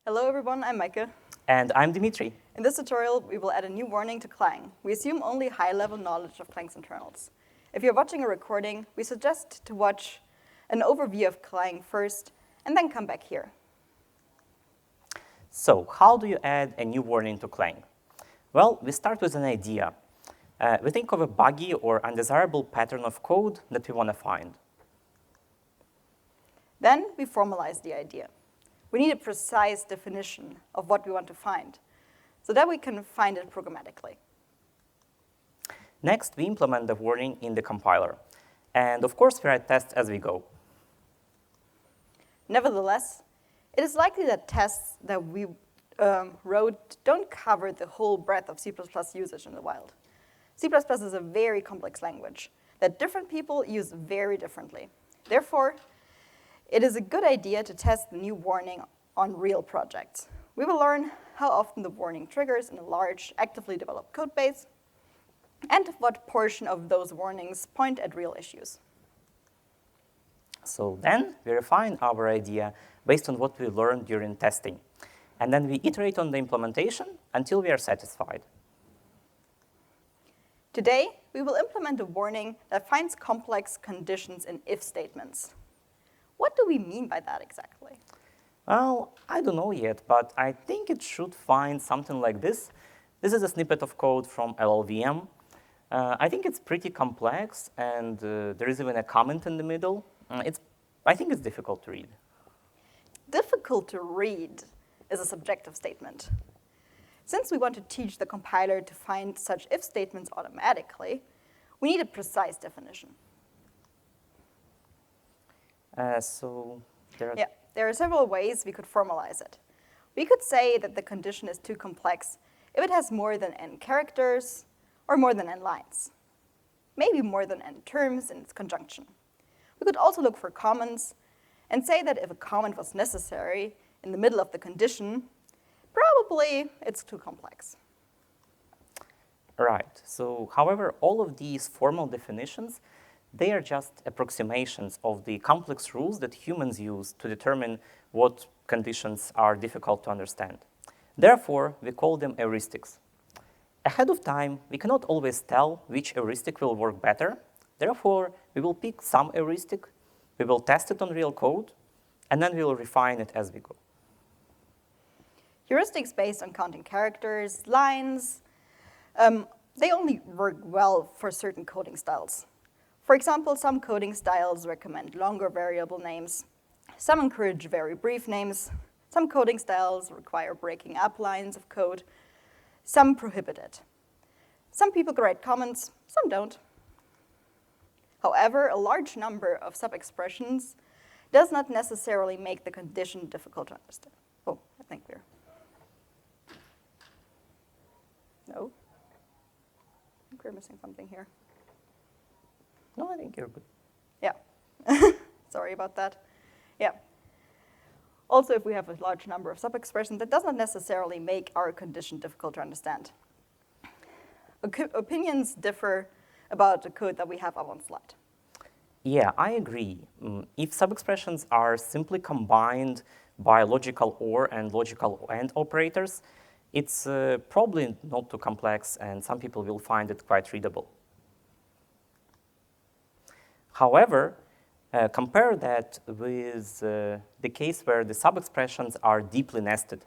Hello everyone, I'm Meike. And I'm Dmitri. In this tutorial, we will add a new warning to Clang. We assume only high-level knowledge of Clang's internals. If you're watching a recording, we suggest to watch an overview of Clang first, and then come back here. So, how do you add a new warning to Clang? Well, we start with an idea. We think of a buggy or undesirable pattern of code that we want to find. Then we formalize the idea. We need a precise definition of what we want to find, so that we can find it programmatically. Next, we implement the warning in the compiler. And of course, we write tests as we go. Nevertheless, it is likely that tests that we wrote don't cover the whole breadth of C++ usage in the wild. C++ is a very complex language that different people use very differently. Therefore, it is a good idea to test the new warning on real projects. We will learn how often the warning triggers in a large, actively developed code base, and what portion of those warnings point at real issues. So then we refine our idea based on what we learned during testing. And then we iterate on the implementation until we are satisfied. Today, we will implement a warning that finds complex conditions in if statements. What do we mean by that exactly? Well, I don't know yet, but I think it should find something like this. This is a snippet of code from LLVM. I think it's pretty complex, and there is even a comment in the middle. I think it's difficult to read. Difficult to read is a subjective statement. Since we want to teach the compiler to find such if statements automatically, we need a precise definition. There are several ways we could formalize it. We could say that the condition is too complex if it has more than n characters or more than n lines, maybe more than n terms in its conjunction. We could also look for comments and say that if a comment was necessary in the middle of the condition, probably it's too complex. Right. So, however, all of these formal definitions, they are just approximations of the complex rules that humans use to determine what conditions are difficult to understand. Therefore, we call them heuristics. Ahead of time, we cannot always tell which heuristic will work better. Therefore, we will pick some heuristic, we will test it on real code, and then we will refine it as we go. Heuristics based on counting characters, lines, they only work well for certain coding styles. For example, some coding styles recommend longer variable names. Some encourage very brief names. Some coding styles require breaking up lines of code. Some prohibit it. Some people write comments, some don't. However, a large number of sub-expressions does not necessarily make the condition difficult to understand. Oh, I think we're... No? I think we're missing something here. No, I think you're good. Yeah. Sorry about that. Yeah. Also, if we have a large number of sub-expressions, that does not necessarily make our condition difficult to understand. Opinions differ about the code that we have up on slide. Yeah, I agree. If sub-expressions are simply combined by logical OR and logical AND operators, it's probably not too complex, and some people will find it quite readable. However, compare that with the case where the sub-expressions are deeply nested.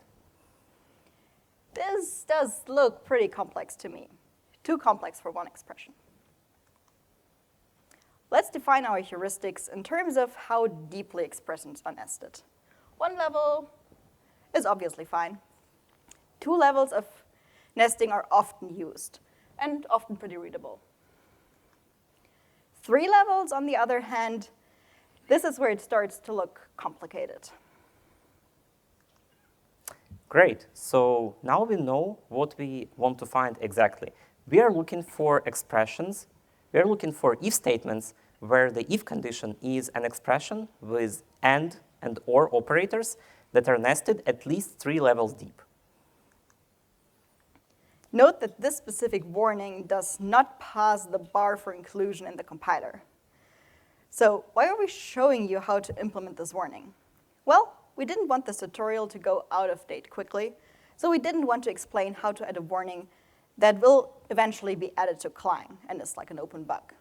This does look pretty complex to me. Too complex for one expression. Let's define our heuristics in terms of how deeply expressions are nested. One level is obviously fine. Two levels of nesting are often used and often pretty readable. Three levels, on the other hand, this is where it starts to look complicated. Great. So now we know what we want to find exactly. We are looking for expressions. We are looking for if statements where the if condition is an expression with AND and OR operators that are nested at least 3 levels deep. Note that this specific warning does not pass the bar for inclusion in the compiler. So why are we showing you how to implement this warning? Well, we didn't want this tutorial to go out of date quickly, so we didn't want to explain how to add a warning that will eventually be added to Clang and is like an open bug.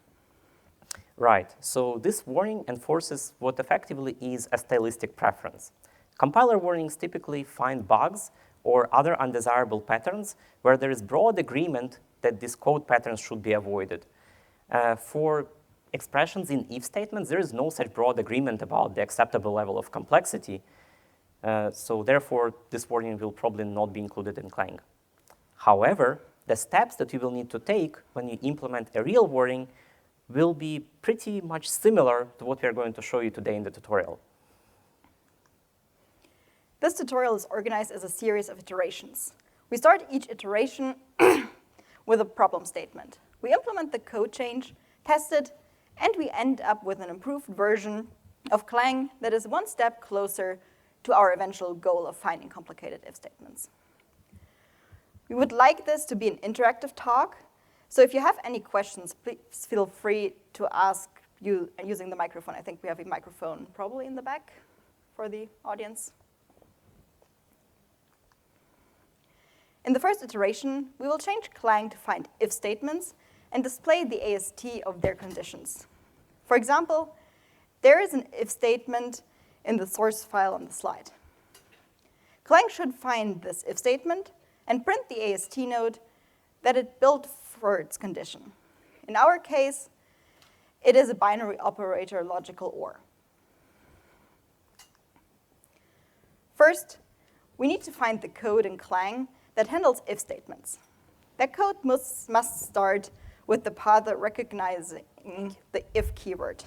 Right, so this warning enforces what effectively is a stylistic preference. Compiler warnings typically find bugs or other undesirable patterns where there is broad agreement that these code patterns should be avoided. For expressions in if statements, there is no such broad agreement about the acceptable level of complexity, so therefore this warning will probably not be included in Clang. However, the steps that you will need to take when you implement a real warning will be pretty much similar to what we are going to show you today in the tutorial. This tutorial is organized as a series of iterations. We start each iteration with a problem statement. We implement the code change, test it, and we end up with an improved version of Clang that is one step closer to our eventual goal of finding complicated if statements. We would like this to be an interactive talk, so if you have any questions, please feel free to ask you using the microphone. I think we have a microphone probably in the back for the audience. In the first iteration, we will change Clang to find if statements and display the AST of their conditions. For example, there is an if statement in the source file on the slide. Clang should find this if statement and print the AST node that it built for its condition. In our case, it is a binary operator logical OR. First, we need to find the code in Clang that handles if statements. That code must start with the parser recognizing the if keyword.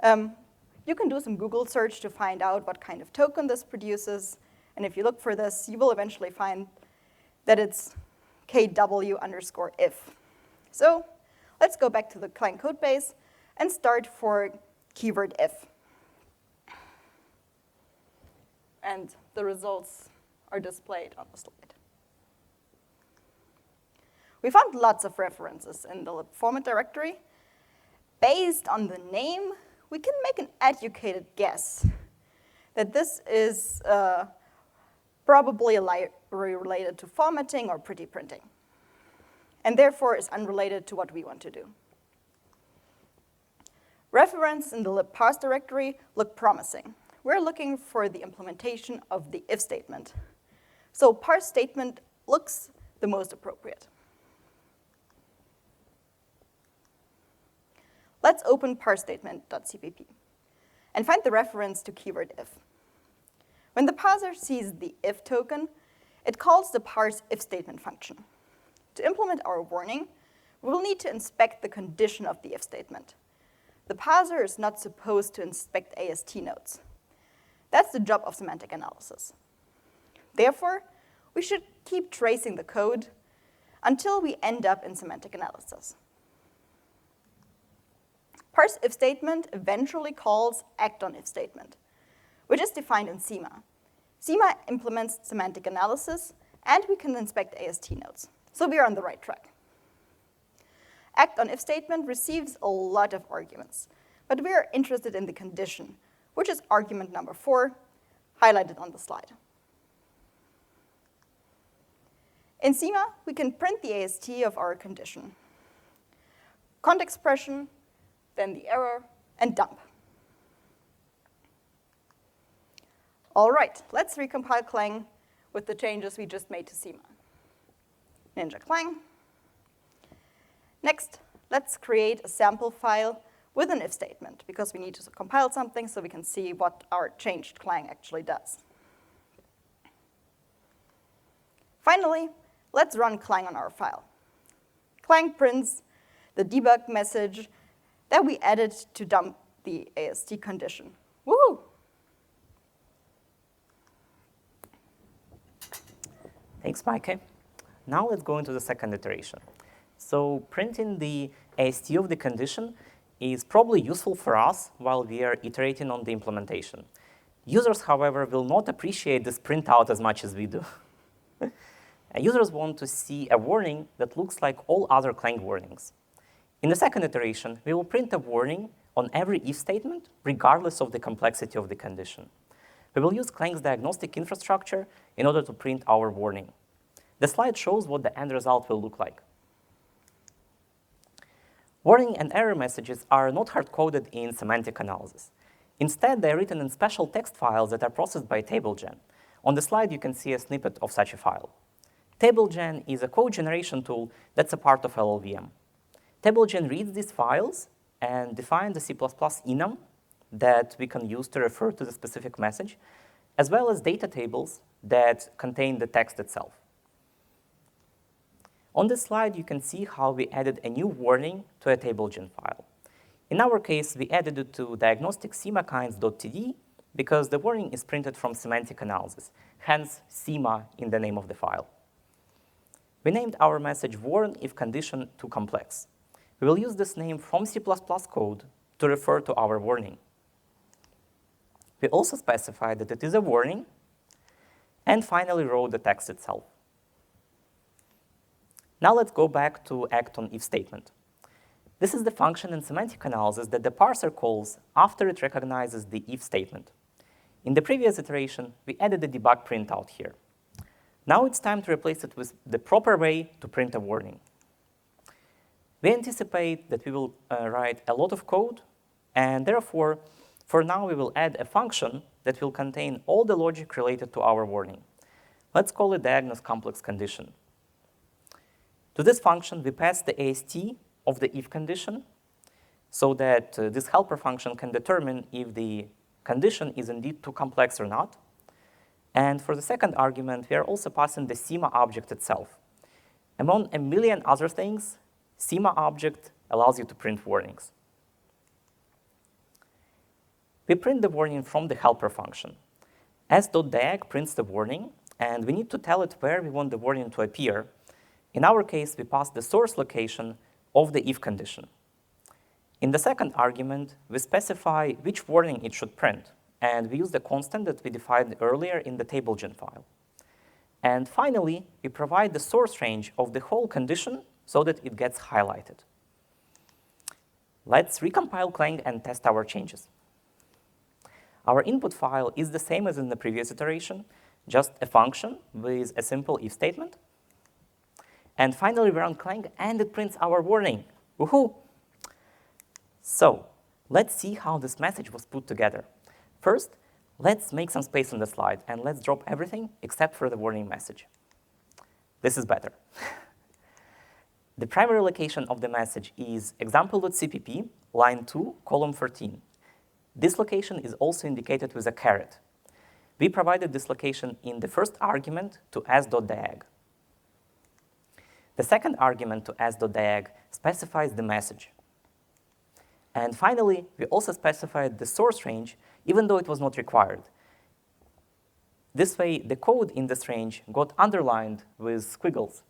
You can do some Google search to find out what kind of token this produces, and if you look for this, you will eventually find that it's kw_if. So let's go back to the Clang code base and start for keyword if. And the results are displayed on the slide. We found lots of references in the lib format directory. Based on the name, we can make an educated guess that this is probably a library related to formatting or pretty printing, and therefore is unrelated to what we want to do. References in the lib parse directory look promising. We're looking for the implementation of the if statement. So parse statement looks the most appropriate. Let's open parseStatement.cpp and find the reference to keyword if. When the parser sees the if token, it calls the parse if statement function. To implement our warning, we will need to inspect the condition of the if statement. The parser is not supposed to inspect AST nodes. That's the job of semantic analysis. Therefore, we should keep tracing the code until we end up in semantic analysis. Parse if statement eventually calls act on if statement, which is defined in SEMA. SEMA implements semantic analysis, and we can inspect AST nodes. So we are on the right track. Act on if statement receives a lot of arguments, but we are interested in the condition, which is argument number 4, highlighted on the slide. In SEMA, we can print the AST of our condition. Context expression, then the error, and dump. All right, let's recompile Clang with the changes we just made to SEMA. Ninja Clang. Next, let's create a sample file with an if statement, because we need to compile something so we can see what our changed Clang actually does. Finally, let's run Clang on our file. Clang prints the debug message that we added to dump the AST condition. Woohoo! Thanks, Meike. Now let's go into the second iteration. So printing the AST of the condition is probably useful for us while we are iterating on the implementation. Users, however, will not appreciate this printout as much as we do. Users want to see a warning that looks like all other Clang warnings. In the second iteration, we will print a warning on every if statement, regardless of the complexity of the condition. we will use Clang's diagnostic infrastructure in order to print our warning. The slide shows what the end result will look like. Warning and error messages are not hard-coded in semantic analysis. Instead, they are written in special text files that are processed by TableGen. On the slide, you can see a snippet of such a file. TableGen is a code generation tool that's a part of LLVM. TableGen reads these files and defines the C++ enum that we can use to refer to the specific message, as well as data tables that contain the text itself. On this slide, you can see how we added a new warning to a TableGen file. In our case, we added it to diagnostic semakines.td because the warning is printed from semantic analysis, hence sema in the name of the file. We named our message warn if condition too complex. We will use this name from C++ code to refer to our warning. We also specified that it is a warning, and finally wrote the text itself. Now let's go back to act on if statement. This is the function in semantic analysis that the parser calls after it recognizes the if statement. In the previous iteration, we added the debug printout here. Now it's time to replace it with the proper way to print a warning. We anticipate that we will write a lot of code, and therefore, for now, we will add a function that will contain all the logic related to our warning. Let's call it diagnose complex condition. To this function, we pass the AST of the if condition so that this helper function can determine if the condition is indeed too complex or not. And for the second argument, we are also passing the sema object itself. Among a million other things, sema object allows you to print warnings. We print the warning from the helper function. s.diag prints the warning, and we need to tell it where we want the warning to appear. In our case, we pass the source location of the if condition. In the second argument, we specify which warning it should print, and we use the constant that we defined earlier in the TableGen file. And finally, we provide the source range of the whole condition so that it gets highlighted. Let's recompile Clang and test our changes. Our input file is the same as in the previous iteration, just a function with a simple if statement. And finally, we run Clang, and it prints our warning. Woohoo! So let's see how this message was put together. First, let's make some space on the slide, and let's drop everything except for the warning message. This is better. The primary location of the message is example.cpp, line 2, column 13. This location is also indicated with a caret. We provided this location in the first argument to s.diag. The second argument to s.diag specifies the message. And finally, we also specified the source range, even though it was not required. This way, the code in this range got underlined with squiggles.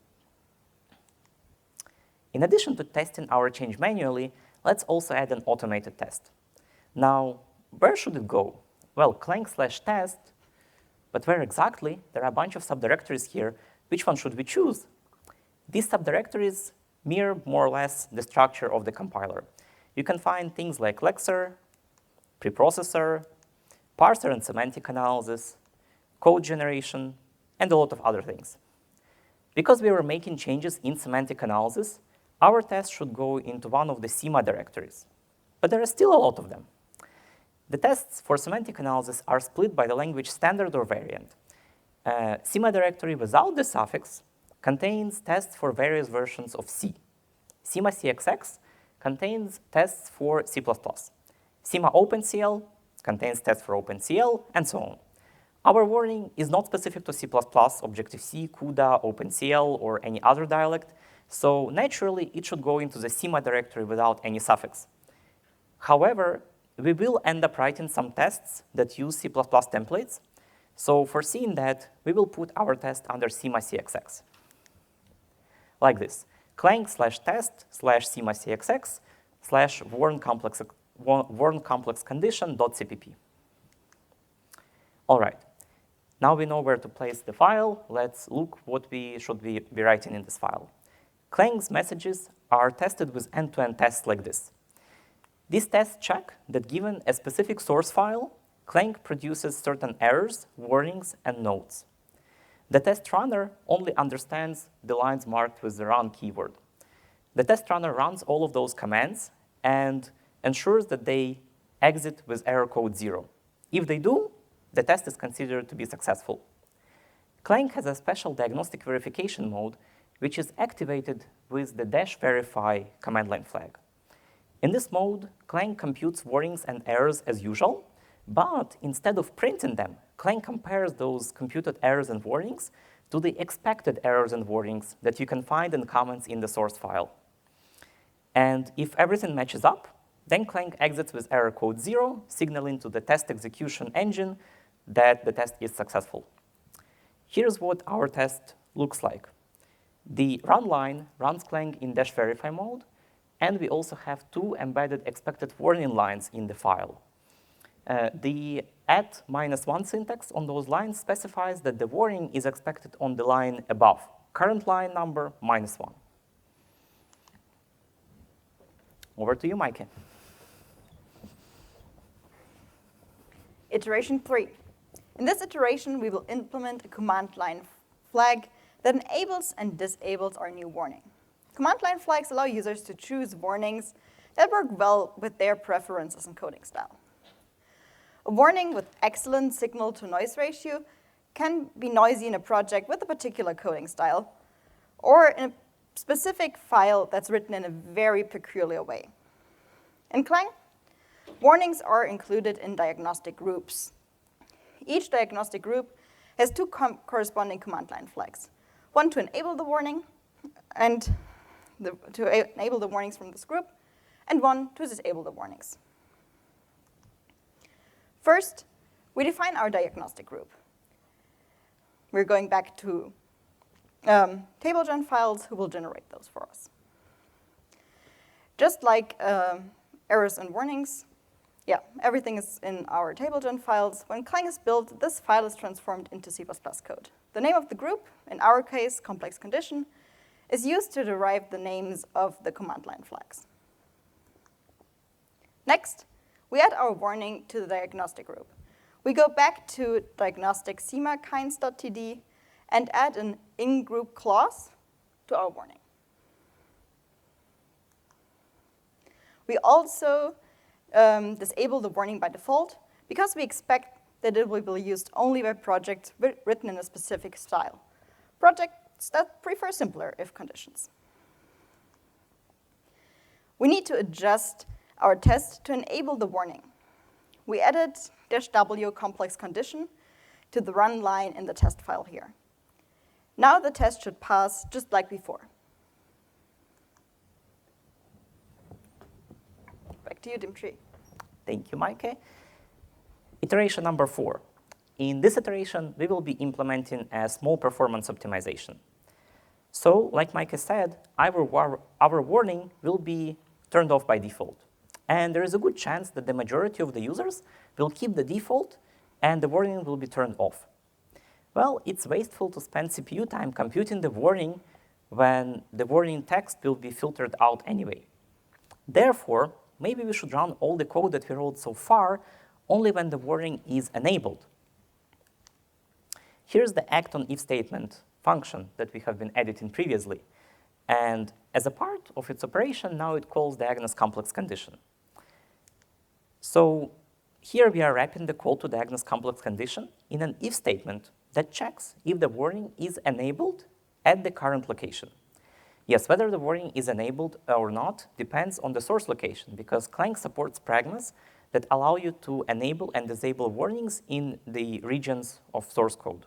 In addition to testing our change manually, let's also add an automated test. Now, where should it go? Well, clang/test, but where exactly? There are a bunch of subdirectories here. Which one should we choose? These subdirectories mirror more or less the structure of the compiler. You can find things like lexer, preprocessor, parser and semantic analysis, code generation, and a lot of other things. Because we were making changes in semantic analysis, our test should go into one of the sema directories. But there are still a lot of them. The tests for semantic analysis are split by the language standard or variant. Sema directory without the suffix contains tests for various versions of C. Sema CXX contains tests for C++. Sema OpenCL contains tests for OpenCL, and so on. Our warning is not specific to C++, Objective-C, CUDA, OpenCL, or any other dialect, so naturally it should go into the sema directory without any suffix. However, we will end up writing some tests that use C++ templates, so for seeing that, we will put our test under sema CXX. Like this, clang/test/sema CXX/warn complex condition.cpp. All right, now we know where to place the file. Let's look what we should be writing in this file. Clang's messages are tested with end-to-end tests like this. These tests check that given a specific source file, Clang produces certain errors, warnings, and notes. The test runner only understands the lines marked with the run keyword. The test runner runs all of those commands and ensures that they exit with error code 0. If they do, the test is considered to be successful. Clang has a special diagnostic verification mode, which is activated with the -verify command line flag. In this mode, Clang computes warnings and errors as usual, but instead of printing them, Clang compares those computed errors and warnings to the expected errors and warnings that you can find in comments in the source file. And if everything matches up, then Clang exits with error code 0, signaling to the test execution engine that the test is successful. Here's what our test looks like. The run line runs Clang in -verify mode, and we also have 2 embedded expected warning lines in the file. The @-1 syntax on those lines specifies that the warning is expected on the line above, current line number -1. Over to you, Meike. Iteration 3. In this iteration, we will implement a command line flag that enables and disables our new warning. Command line flags allow users to choose warnings that work well with their preferences and coding style. A warning with excellent signal-to-noise ratio can be noisy in a project with a particular coding style, or in a specific file that's written in a very peculiar way. In Clang, warnings are included in diagnostic groups. Each diagnostic group has 2 corresponding command line flags, one to enable the warning and to enable the warnings from this group, and one to disable the warnings. First, we define our diagnostic group. We're going back to TableGen files who will generate those for us. Just like errors and warnings, everything is in our TableGen files. When Clang is built, this file is transformed into C++ code. The name of the group, in our case, complex condition, is used to derive the names of the command line flags. Next, we add our warning to the diagnostic group. We go back to diagnostic schema-kinds.td and add an in-group clause to our warning. We also disable the warning by default because we expect that it will be used only by projects written in a specific style, projects that prefer simpler if conditions. We need to adjust our test to enable the warning. We added -w complex condition to the run line in the test file here. Now the test should pass just like before. Back to you, Dmitri. Thank you, Meike. Iteration number 4. In this iteration, we will be implementing a small performance optimization. So, like Meike said, our warning will be turned off by default. And there is a good chance that the majority of the users will keep the default and the warning will be turned off. Well, it's wasteful to spend CPU time computing the warning when the warning text will be filtered out anyway. Therefore, maybe we should run all the code that we wrote so far only when the warning is enabled. Here's the act-on-if statement function that we have been editing previously. And as a part of its operation, now it calls diagnose complex condition. So here we are wrapping the call to diagnose complex condition in an if statement that checks if the warning is enabled at the current location. Yes, whether the warning is enabled or not depends on the source location, because Clang supports pragmas that allow you to enable and disable warnings in the regions of source code.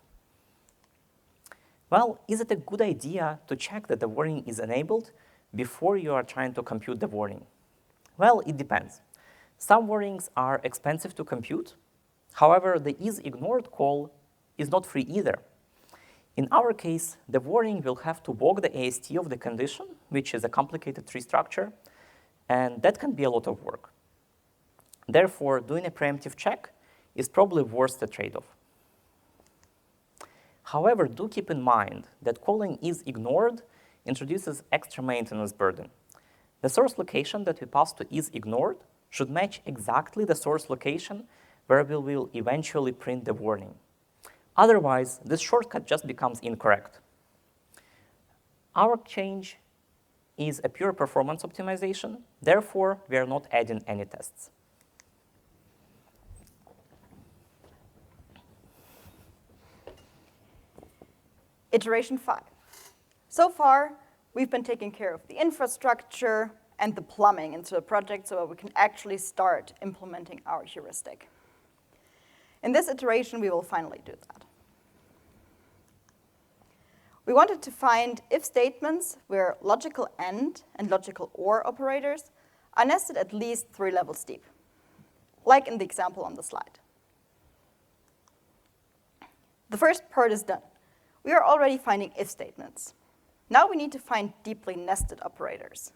Well, is it a good idea to check that the warning is enabled before you are trying to compute the warning? Well, it depends. Some warnings are expensive to compute. However, the isIgnored call is not free either. In our case, the warning will have to walk the AST of the condition, which is a complicated tree structure, and that can be a lot of work. Therefore, doing a preemptive check is probably worth the trade-off. However, do keep in mind that calling isIgnored introduces extra maintenance burden. The source location that we pass to isIgnored should match exactly the source location where we will eventually print the warning. Otherwise, this shortcut just becomes incorrect. Our change is a pure performance optimization. Therefore, we are not adding any tests. Iteration 5. So far, we've been taking care of the infrastructure and the plumbing into the project so that we can actually start implementing our heuristic. In this iteration, we will finally do that. We wanted to find if statements where logical AND and logical OR operators are nested at least 3 levels deep, like in the example on the slide. The first part is done. We are already finding if statements. Now we need to find deeply nested operators.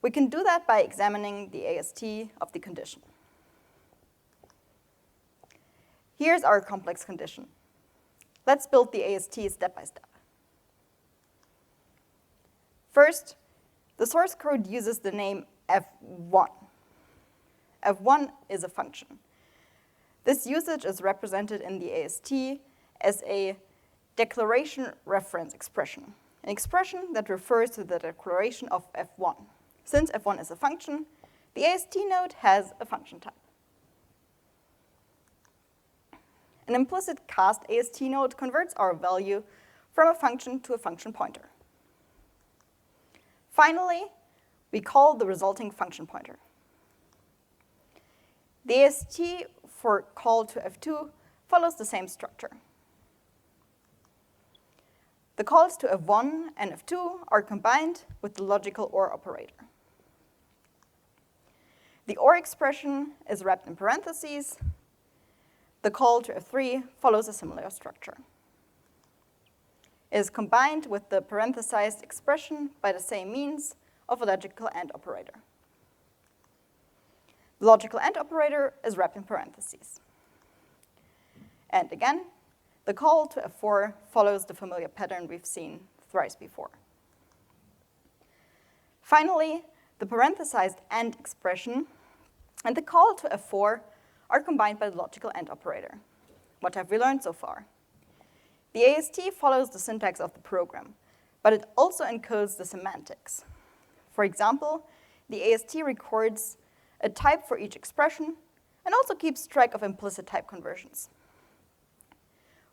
We can do that by examining the AST of the condition. Here's our complex condition. Let's build the AST step by step. First, the source code uses the name f1. f1 is a function. This usage is represented in the AST as a declaration reference expression, an expression that refers to the declaration of f1. Since f1 is a function, the AST node has a function type. An implicit cast AST node converts our value from a function to a function pointer. Finally, we call the resulting function pointer. The AST for call to f2 follows the same structure. The calls to f1 and f2 are combined with the logical OR operator. The OR expression is wrapped in parentheses. The call to f3 follows a similar structure. It is combined with the parenthesized expression by the same means of a logical AND operator. The logical AND operator is wrapped in parentheses. And again, the call to f4 follows the familiar pattern we've seen thrice before. Finally, the parenthesized AND expression and the call to f4 are combined by the logical AND operator. What have we learned so far? The AST follows the syntax of the program, but it also encodes the semantics. For example, the AST records a type for each expression and also keeps track of implicit type conversions.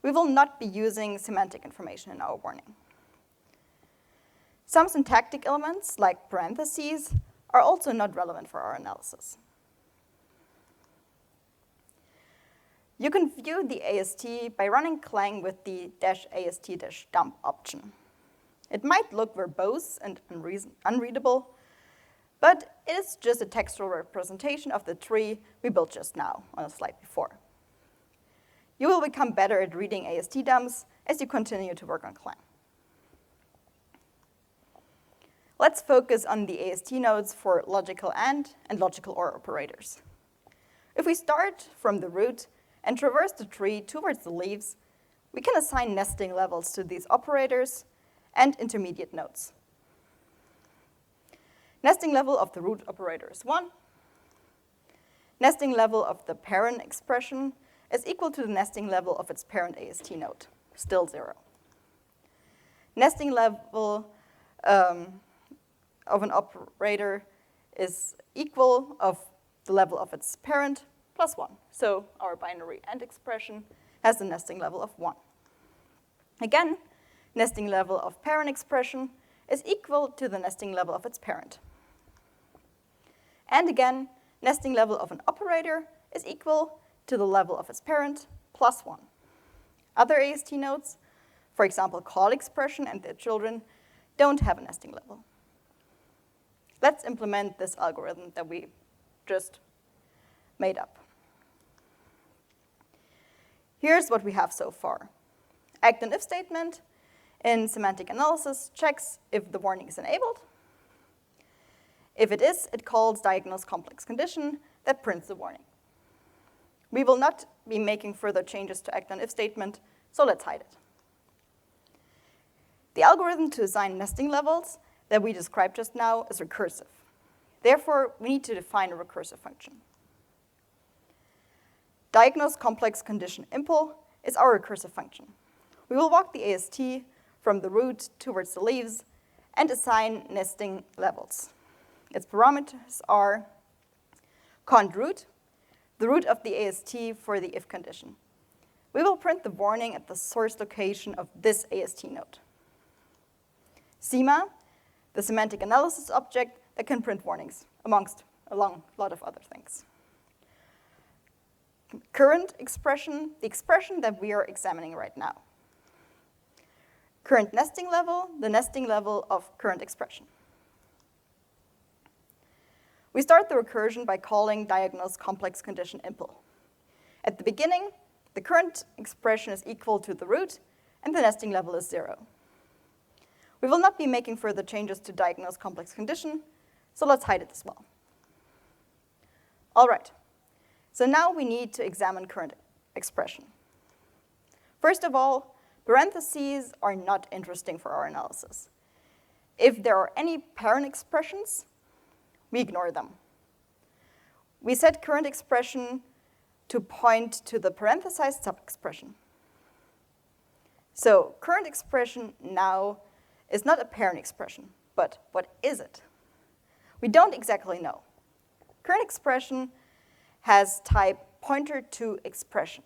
We will not be using semantic information in our warning. Some syntactic elements, like parentheses, are also not relevant for our analysis. You can view the AST by running Clang with the -AST-dump option. It might look verbose and unreadable, but it is just a textual representation of the tree we built just now on a slide before. You will become better at reading AST dumps as you continue to work on Clang. Let's focus on the AST nodes for logical AND and logical OR operators. If we start from the root and traverse the tree towards the leaves, we can assign nesting levels to these operators and intermediate nodes. Nesting level of the root operator is 1. Nesting level of the parent expression is equal to the nesting level of its parent AST node, still 0. Nesting level of an operator is equal of the level of its parent plus 1. So our binary AND expression has a nesting level of 1. Again, nesting level of parent expression is equal to the nesting level of its parent. And again, nesting level of an operator is equal to the level of its parent plus 1. Other AST nodes, for example, call expression and their children, don't have a nesting level. Let's implement this algorithm that we just made up. Here's what we have so far. Act on if statement in semantic analysis checks if the warning is enabled. If it is, it calls diagnose complex condition that prints the warning. We will not be making further changes to act on if statement, so let's hide it. The algorithm to assign nesting levels that we described just now is recursive. Therefore, we need to define a recursive function. diagnose complex condition impl is our recursive function. We will walk the AST from the root towards the leaves and assign nesting levels. Its parameters are cond root, the root of the AST for the if condition. We will print the warning at the source location of this AST node. SEMA, the semantic analysis object that can print warnings, amongst a lot of other things. Current expression, the expression that we are examining right now. Current nesting level, the nesting level of current expression. We start the recursion by calling diagnose complex condition impl. At the beginning, the current expression is equal to the root, and the nesting level is 0. We will not be making further changes to diagnose complex condition, so let's hide it as well. All right, so now we need to examine current expression. First of all, parentheses are not interesting for our analysis. If there are any parent expressions, we ignore them. We set current expression to point to the parenthesized sub-expression. So current expression now is not a parent expression, but what is it? We don't exactly know. Current expression has type pointer to expression,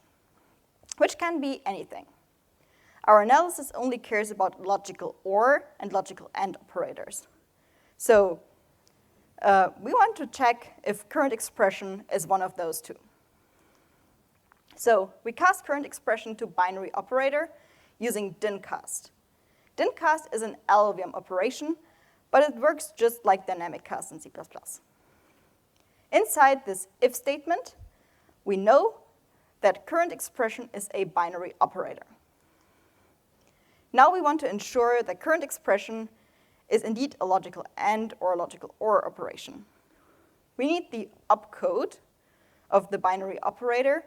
which can be anything. Our analysis only cares about logical OR and logical AND operators. So we want to check if current expression is one of those two. So we cast current expression to binary operator using dincast. Dincast is an LLVM operation, but it works just like dynamic cast in C++. Inside this if statement, we know that current expression is a binary operator. Now we want to ensure that current expression is indeed a logical AND or a logical OR operation. We need the opcode of the binary operator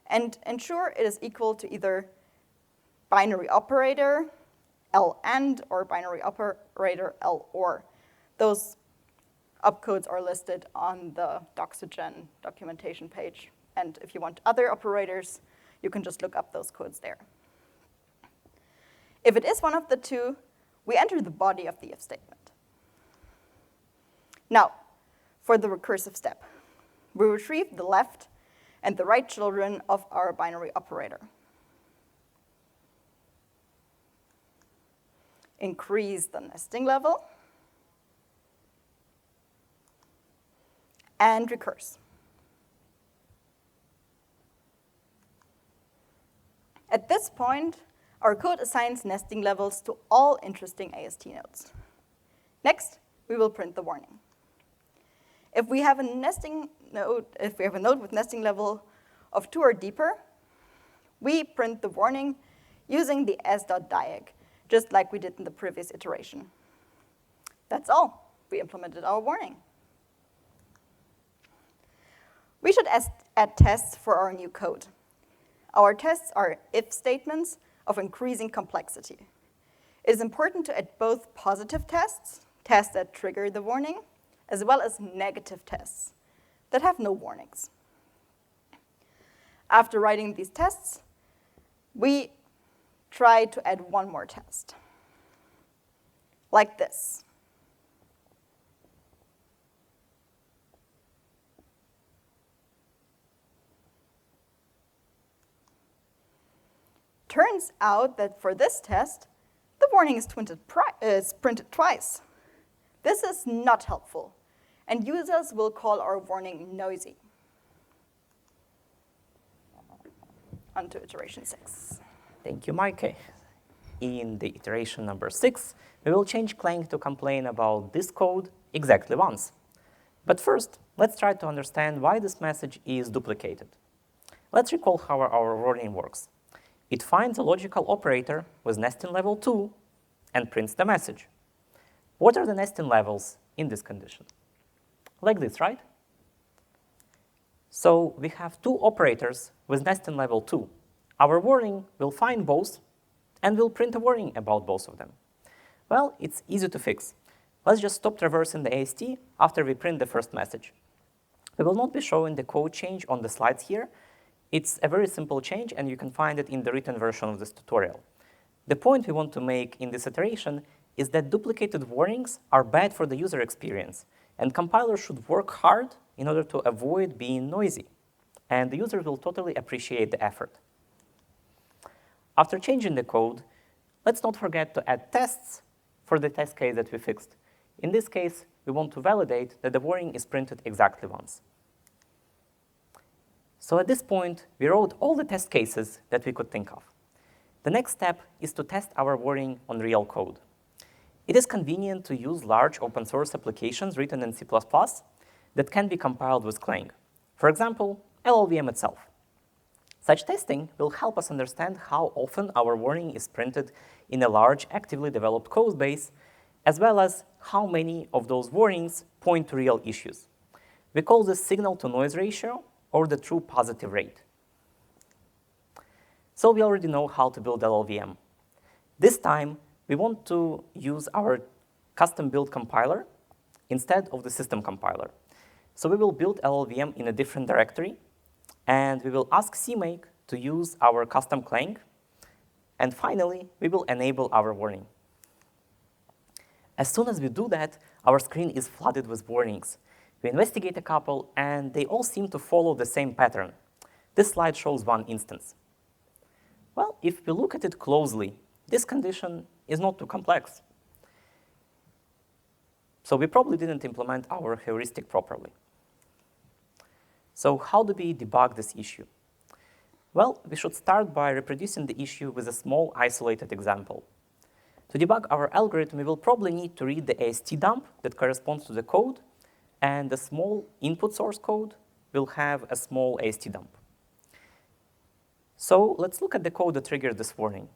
and ensure it is equal to either binary operator L AND or binary operator L OR. Those opcodes are listed on the Doxygen documentation page. And if you want other operators, you can just look up those codes there. If it is one of the two, we enter the body of the if statement. Now, for the recursive step, we retrieve the left and the right children of our binary operator. Increase the nesting level, and recurse. At this point, our code assigns nesting levels to all interesting AST nodes. Next, we will print the warning. If we have a node with nesting level of 2 or deeper, we print the warning using the s.diag, just like we did in the previous iteration. That's all. We implemented our warning. We should add tests for our new code. Our tests are if statements of increasing complexity. It is important to add both positive tests, tests that trigger the warning, as well as negative tests that have no warnings. After writing these tests, we try to add one more test, like this. Turns out that for this test, the warning is printed twice. This is not helpful, and users will call our warning noisy. On to iteration 6. Thank you, Meike. In the iteration number 6, we will change Clang to complain about this code exactly once. But first, let's try to understand why this message is duplicated. Let's recall how our warning works. It finds a logical operator with nesting level 2 and prints the message. What are the nesting levels in this condition? Like this, right? So we have 2 operators with nesting level 2. Our warning will find both and will print a warning about both of them. Well, it's easy to fix. Let's just stop traversing the AST after we print the first message. We will not be showing the code change on the slides here. It's a very simple change, and you can find it in the written version of this tutorial. The point we want to make in this iteration is that duplicated warnings are bad for the user experience, and compilers should work hard in order to avoid being noisy, and the user will totally appreciate the effort. After changing the code, let's not forget to add tests for the test case that we fixed. In this case, we want to validate that the warning is printed exactly once. So at this point, we wrote all the test cases that we could think of. The next step is to test our warning on real code. It is convenient to use large open source applications written in C++ that can be compiled with Clang. For example, LLVM itself. Such testing will help us understand how often our warning is printed in a large, actively developed code base, as well as how many of those warnings point to real issues. We call this signal-to-noise ratio, or the true positive rate. So we already know how to build LLVM. This time, we want to use our custom-built compiler instead of the system compiler. So we will build LLVM in a different directory, and we will ask CMake to use our custom Clang, and finally, we will enable our warning. As soon as we do that, our screen is flooded with warnings. We investigate a couple, and they all seem to follow the same pattern. This slide shows one instance. Well, if we look at it closely, this condition is not too complex. So we probably didn't implement our heuristic properly. So how do we debug this issue? Well, we should start by reproducing the issue with a small isolated example. To debug our algorithm, we will probably need to read the AST dump that corresponds to the code, and the small input source code will have a small AST dump. So let's look at the code that triggered this warning.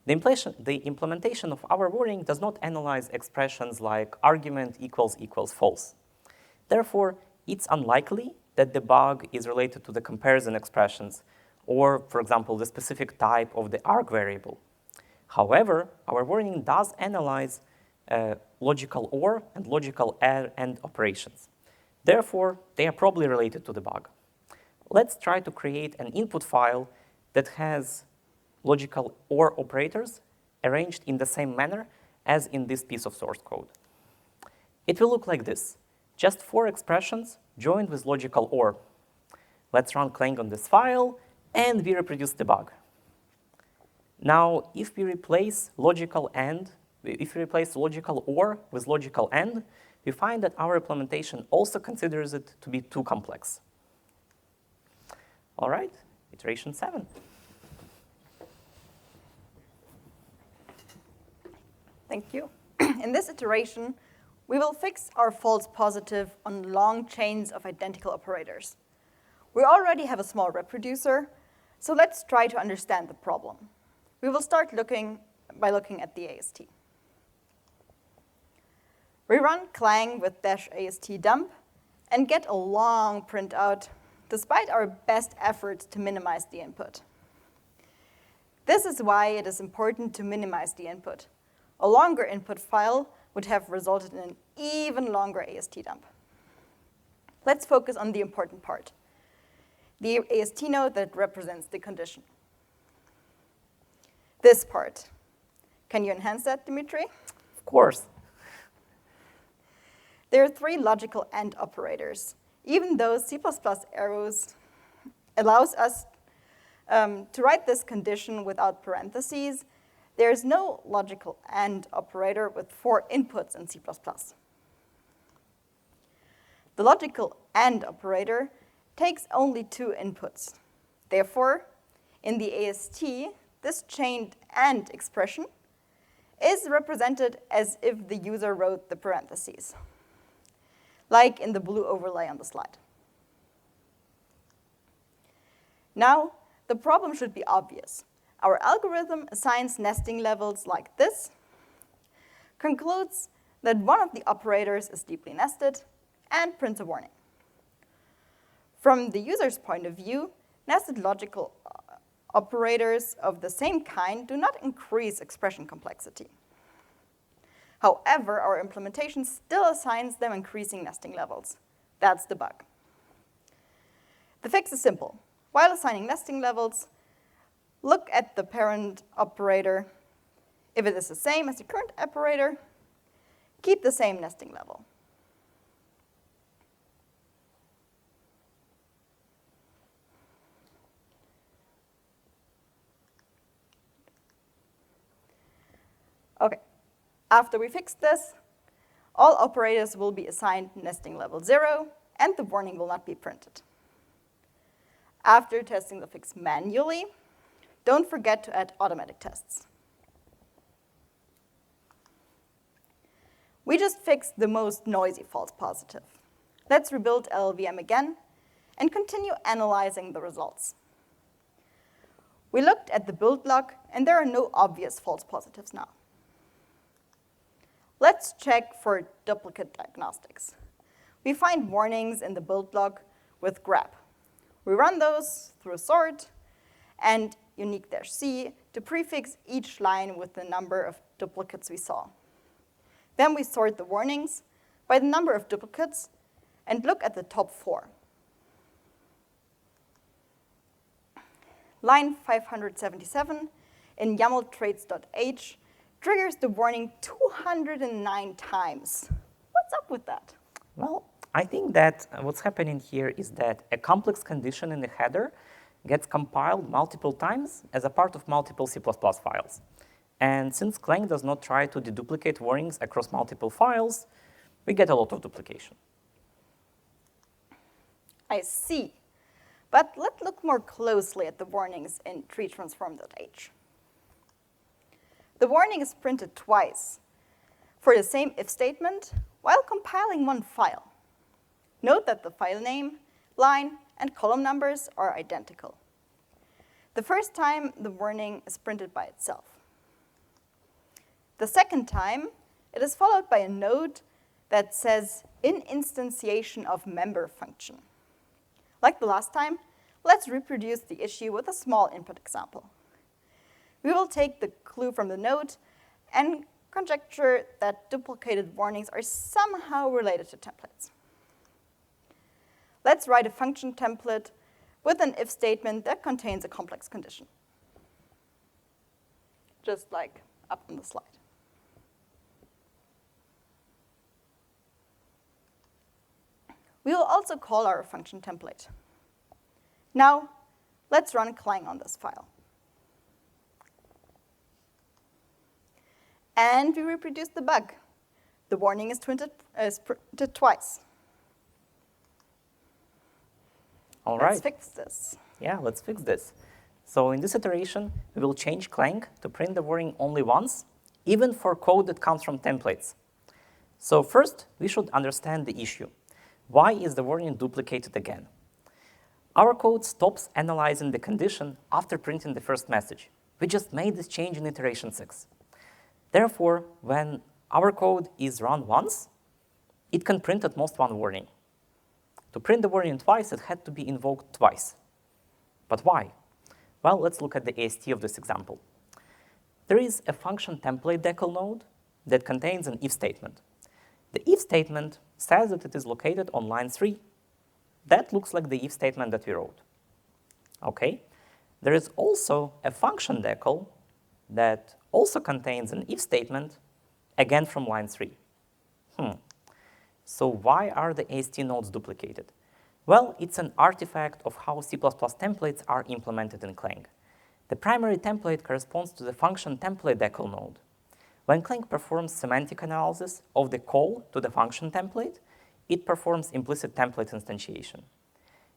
The implementation of our warning does not analyze expressions like argument equals false. Therefore, it's unlikely that the bug is related to the comparison expressions or, for example, the specific type of the arg variable. However, our warning does analyze logical OR and logical AND operations. Therefore, they are probably related to the bug. Let's try to create an input file that has logical OR operators arranged in the same manner as in this piece of source code. It will look like this, just 4 expressions joined with logical OR. Let's run Clang on this file, and we reproduce the bug. Now, if we replace logical OR with logical AND, we find that our implementation also considers it to be too complex. All right, iteration 7. Thank you. In this iteration, we will fix our false positive on long chains of identical operators. We already have a small reproducer, so let's try to understand the problem. We will start by looking at the AST. We run Clang with -AST dump and get a long printout, despite our best efforts to minimize the input. This is why it is important to minimize the input. A longer input file would have resulted in an even longer AST dump. Let's focus on the important part, the AST node that represents the condition. This part. Can you enhance that, Dmitri? Of course. There are 3 logical AND operators. Even though C++ arrows allows us to write this condition without parentheses, there is no logical AND operator with 4 inputs in C++. The logical AND operator takes only 2 inputs. Therefore, in the AST, this chained AND expression is represented as if the user wrote the parentheses, like in the blue overlay on the slide. Now, the problem should be obvious. Our algorithm assigns nesting levels like this, concludes that one of the operators is deeply nested, and prints a warning. From the user's point of view, nested logical operators of the same kind do not increase expression complexity. However, our implementation still assigns them increasing nesting levels. That's the bug. The fix is simple. while assigning nesting levels, look at the parent operator. If it is the same as the current operator, keep the same nesting level. Okay, after we fix this, all operators will be assigned nesting level 0, and the warning will not be printed. After testing the fix manually, don't forget to add automatic tests. We just fixed the most noisy false positive. Let's rebuild LLVM again and continue analyzing the results. We looked at the build log, and there are no obvious false positives now. Let's check for duplicate diagnostics. We find warnings in the build log with grep. We run those through sort and unique-c to prefix each line with the number of duplicates we saw. Then we sort the warnings by the number of duplicates and look at the top 4. Line 577 in YAML traits.h triggers the warning 209 times. What's up with that? Well, I think that what's happening here is that a complex condition in the header gets compiled multiple times as a part of multiple C++ files. And since Clang does not try to deduplicate warnings across multiple files, we get a lot of duplication. I see. But let's look more closely at the warnings in treetransform.h. The warning is printed twice for the same if statement while compiling one file. Note that the file name, line, and column numbers are identical. The first time, the warning is printed by itself. The second time, it is followed by a note that says in instantiation of member function. Like the last time, let's reproduce the issue with a small input example. We will take the clue from the note and conjecture that duplicated warnings are somehow related to templates. Let's write a function template with an if statement that contains a complex condition. Just like up on the slide. We will also call our function template. Now, let's run Clang on this file. And we reproduce the bug. The warning is printed twice. All right. Let's fix this. Yeah, let's fix this. So in this iteration, we will change Clang to print the warning only once, even for code that comes from templates. So first, we should understand the issue. Why is the warning duplicated again? Our code stops analyzing the condition after printing the first message. We just made this change in iteration 6. Therefore, when our code is run once, it can print at most one warning. To print the warning twice, it had to be invoked twice. But why? Well, let's look at the AST of this example. There is a function template decal node that contains an if statement. The if statement says that it is located on line 3. That looks like the if statement that we wrote. Okay. There is also a function decal that also contains an if statement, again from line 3. So why are the AST nodes duplicated? Well, it's an artifact of how C++ templates are implemented in Clang. The primary template corresponds to the function template decal node. When Clang performs semantic analysis of the call to the function template, it performs implicit template instantiation.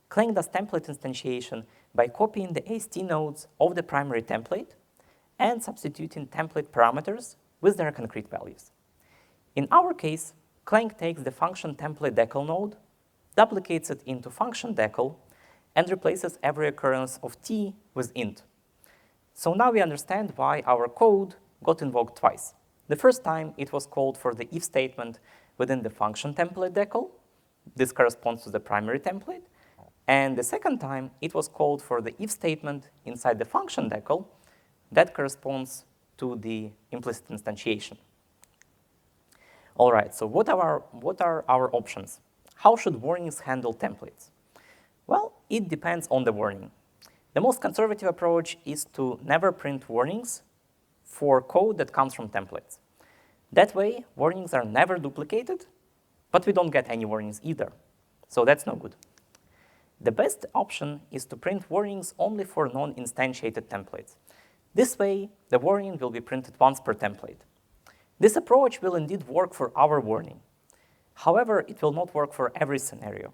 Clang does template instantiation by copying the AST nodes of the primary template and substituting template parameters with their concrete values. In our case, Clang takes the function template decal node, duplicates it into function decal, and replaces every occurrence of t with int. So now we understand why our code got invoked twice. The first time, it was called for the if statement within the function template decal. This corresponds to the primary template. And the second time, it was called for the if statement inside the function decal. That corresponds to the implicit instantiation. All right, so what are our options? How should warnings handle templates? Well, it depends on the warning. The most conservative approach is to never print warnings for code that comes from templates. That way, warnings are never duplicated, but we don't get any warnings either. So that's no good. The best option is to print warnings only for non-instantiated templates. This way, the warning will be printed once per template. This approach will indeed work for our warning. However, it will not work for every scenario.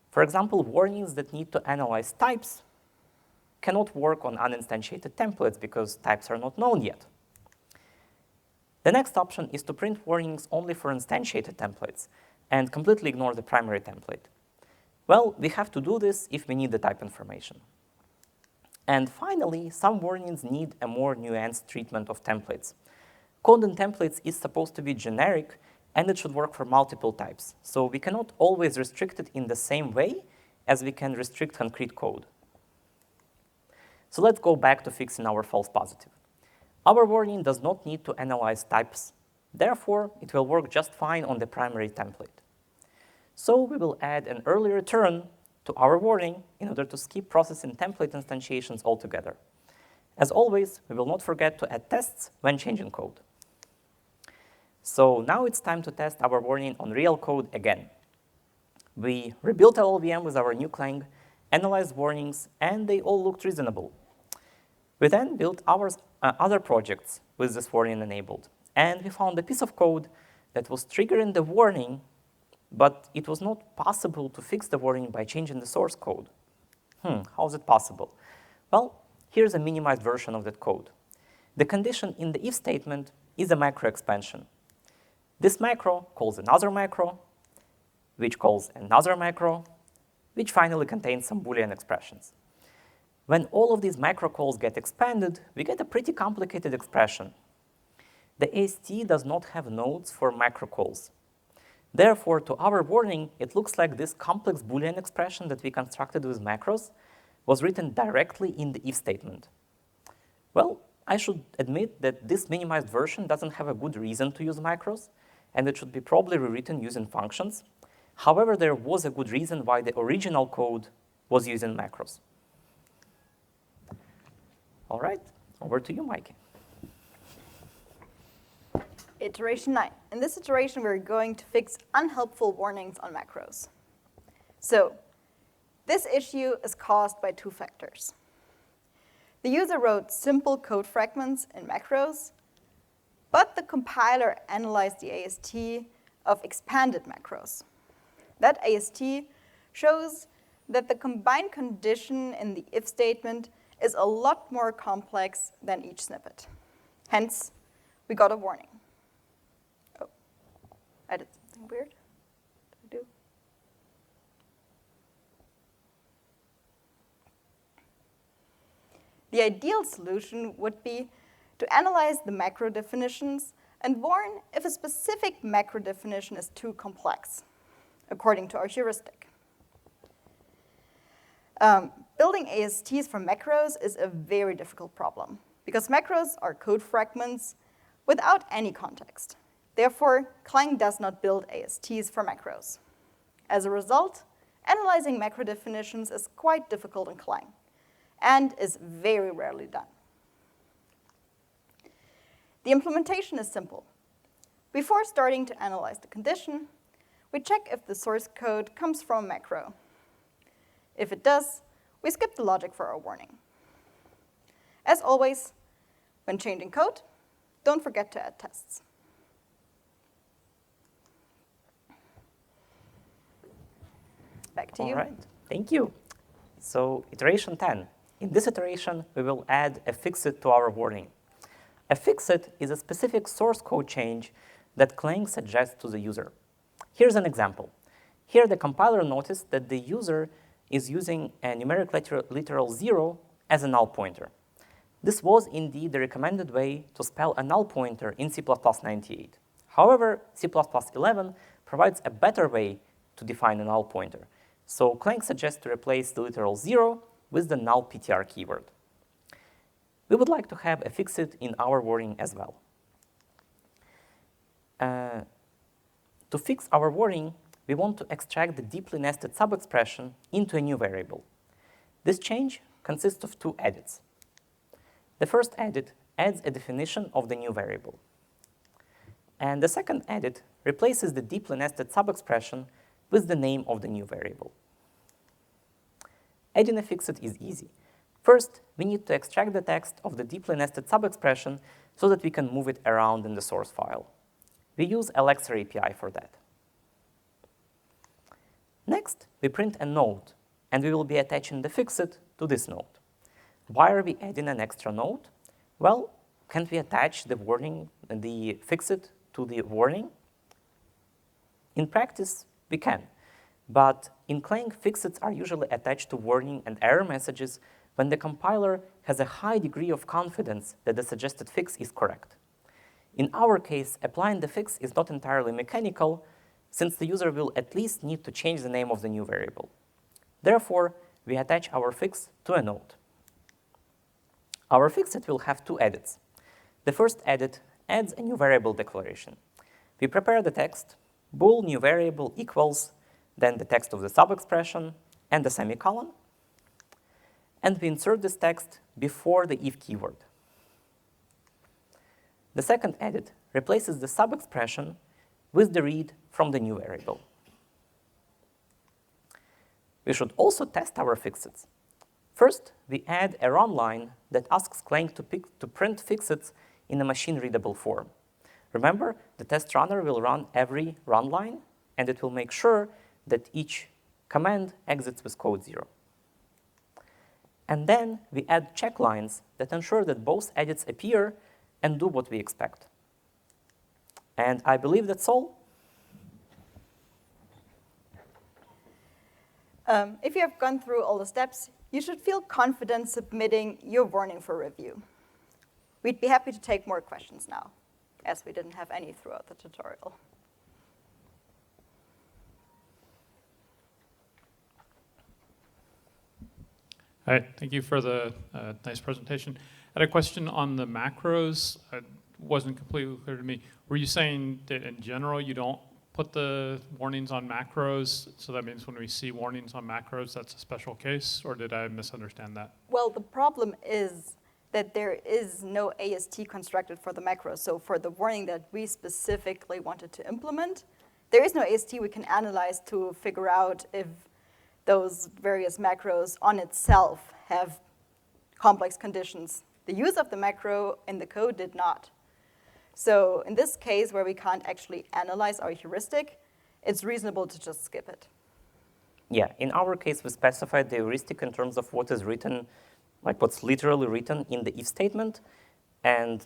For example, warnings that need to analyze types cannot work on uninstantiated templates because types are not known yet. The next option is to print warnings only for instantiated templates and completely ignore the primary template. Well, we have to do this if we need the type information. And finally, some warnings need a more nuanced treatment of templates. Code in templates is supposed to be generic, and it should work for multiple types. So we cannot always restrict it in the same way as we can restrict concrete code. So let's go back to fixing our false positive. Our warning does not need to analyze types. Therefore, it will work just fine on the primary template. So we will add an early return to our warning in order to skip processing template instantiations altogether. As always, we will not forget to add tests when changing code. So now it's time to test our warning on real code again. We rebuilt LLVM with our new Clang, analyzed warnings, and they all looked reasonable. We then built our other projects with this warning enabled, and we found a piece of code that was triggering the warning, but it was not possible to fix the warning by changing the source code. How is it possible? Well, here's a minimized version of that code. The condition in the if statement is a macro expansion. This macro calls another macro, which calls another macro, which finally contains some Boolean expressions. When all of these macro calls get expanded, we get a pretty complicated expression. The AST does not have nodes for macro calls. Therefore, to our warning, it looks like this complex Boolean expression that we constructed with macros was written directly in the if statement. Well, I should admit that this minimized version doesn't have a good reason to use macros, and it should be probably rewritten using functions. However, there was a good reason why the original code was using macros. All right, over to you, Meike. Iteration 9. In this iteration, we're going to fix unhelpful warnings on macros. So this issue is caused by two factors. The user wrote simple code fragments in macros, but the compiler analyzed the AST of expanded macros. That AST shows that the combined condition in the if statement is a lot more complex than each snippet. Hence, we got a warning. Oh, I did something weird. What did I do? The ideal solution would be to analyze the macro definitions and warn if a specific macro definition is too complex, according to our heuristic. Building ASTs from macros is a very difficult problem because macros are code fragments without any context. Therefore, Clang does not build ASTs for macros. As a result, analyzing macro definitions is quite difficult in Clang and is very rarely done. The implementation is simple. Before starting to analyze the condition, we check if the source code comes from a macro. If it does, we skip the logic for our warning. As always, when changing code, don't forget to add tests. Back to you. All right, thank you. So iteration 10. In this iteration, we will add a fixit to our warning. A fixit is a specific source code change that Clang suggests to the user. Here's an example. Here, the compiler noticed that the user is using a numeric literal 0 as a null pointer. This was indeed the recommended way to spell a null pointer in C++98. However, C++11 provides a better way to define a null pointer. So Clang suggests to replace the literal 0 with the null PTR keyword. We would like to have a fixit in our warning as well. To fix our warning, we want to extract the deeply nested subexpression into a new variable. This change consists of two edits. The first edit adds a definition of the new variable. And the second edit replaces the deeply nested subexpression with the name of the new variable. Adding a fixed is easy. First, we need to extract the text of the deeply nested subexpression so that we can move it around in the source file. We use Elixir API for that. Next, we print a node, and we will be attaching the fixed to this node. Why are we adding an extra node? Well, can't we attach the warning, the fixed to the warning? In practice, we can. But in Clang, fixeds are usually attached to warning and error messages when the compiler has a high degree of confidence that the suggested fix is correct. In our case, applying the fix is not entirely mechanical, since the user will at least need to change the name of the new variable. Therefore, we attach our fix to a node. Our fixed will have two edits. The first edit adds a new variable declaration. We prepare the text, bool new variable equals, then the text of the subexpression and the semicolon, and we insert this text before the if keyword. The second edit replaces the subexpression with the read from the new variable. We should also test our fixeds. First, we add a run line that asks Clang to print fixeds in a machine-readable form. Remember, the test runner will run every run line, and it will make sure that each command exits with code 0. And then we add check lines that ensure that both edits appear and do what we expect. And I believe that's all. If you have gone through all the steps, you should feel confident submitting your warning for review. We'd be happy to take more questions now, as we didn't have any throughout the tutorial. Hi, thank you for the nice presentation. I had a question on the macros. It wasn't completely clear to me. Were you saying that in general you don't put the warnings on macros, so that means when we see warnings on macros, that's a special case, or did I misunderstand that? Well, the problem is that there is no AST constructed for the macros. So for the warning that we specifically wanted to implement, there is no AST we can analyze to figure out if those various macros on itself have complex conditions. The use of the macro in the code did not. So in this case, where we can't actually analyze our heuristic, it's reasonable to just skip it. Yeah, in our case, we specified the heuristic in terms of what is written, like what's literally written in the if statement. And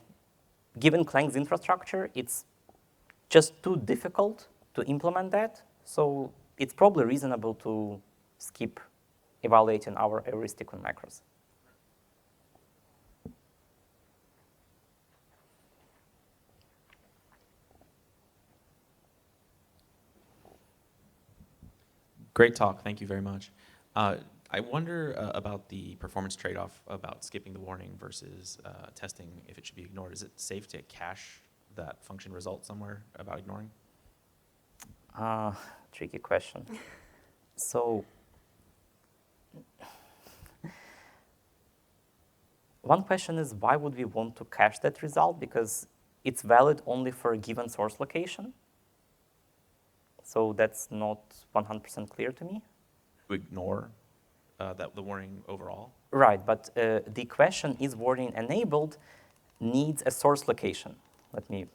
given Clang's infrastructure, it's just too difficult to implement that. So it's probably reasonable to skip evaluating our heuristic on macros. Great talk. Thank you very much. I wonder about the performance trade-off about skipping the warning versus testing if it should be ignored. Is it safe to cache that function result somewhere about ignoring? Tricky question. So one question is, why would we want to cache that result? Because it's valid only for a given source location. So that's not 100% clear to me. To ignore the warning overall? Right, but the question, is warning enabled, needs a source location. Let me.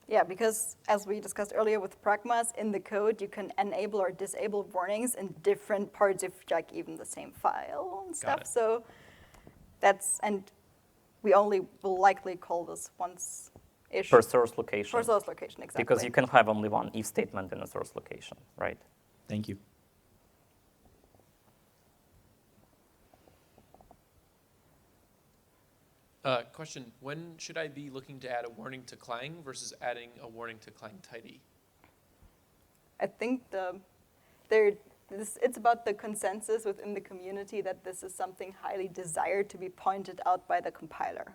Yeah, because as we discussed earlier with pragmas, in the code, you can enable or disable warnings in different parts of like even the same file and stuff. So that's, and we only will likely call this once issue. Per source location. Per source location, exactly. Because you can have only one if statement in a source location, right? Thank you. Question, when should I be looking to add a warning to Clang versus adding a warning to ClangTidy? I think it's about the consensus within the community that this is something highly desired to be pointed out by the compiler.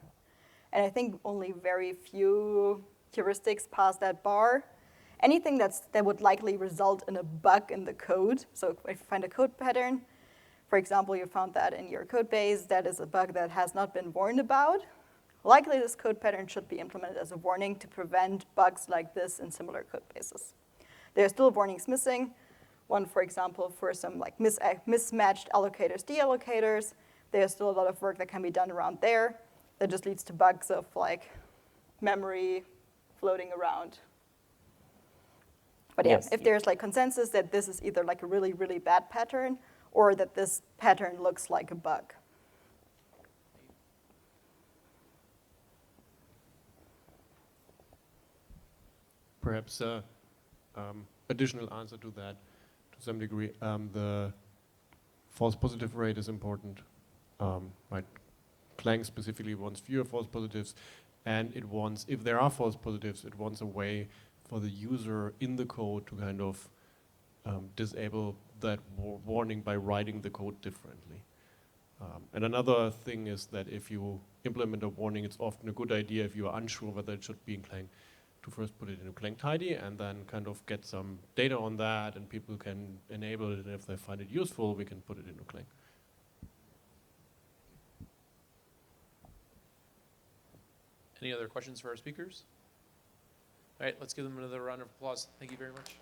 And I think only very few heuristics pass that bar. Anything that would likely result in a bug in the code, so if you find a code pattern, For example, you found that in your code base, that is a bug that has not been warned about. Likely this code pattern should be implemented as a warning to prevent bugs like this in similar code bases. There are still warnings missing. One, for example, for some like mismatched allocators, deallocators. There's still a lot of work that can be done around there. That just leads to bugs of like memory floating around. But yeah, Yes. if there's like consensus that this is either like a really, really bad pattern or that this pattern looks like a bug. Perhaps additional answer to that, to some degree, the false positive rate is important. Right? Clang specifically wants fewer false positives, and it wants, if there are false positives, it wants a way for the user in the code to kind of disable that warning by writing the code differently. And another thing is that if you implement a warning, it's often a good idea if you are unsure whether it should be in Clang to first put it into ClangTidy and then kind of get some data on that, and people can enable it, and if they find it useful, we can put it into Clang. Any other questions for our speakers? All right, let's give them another round of applause. Thank you very much.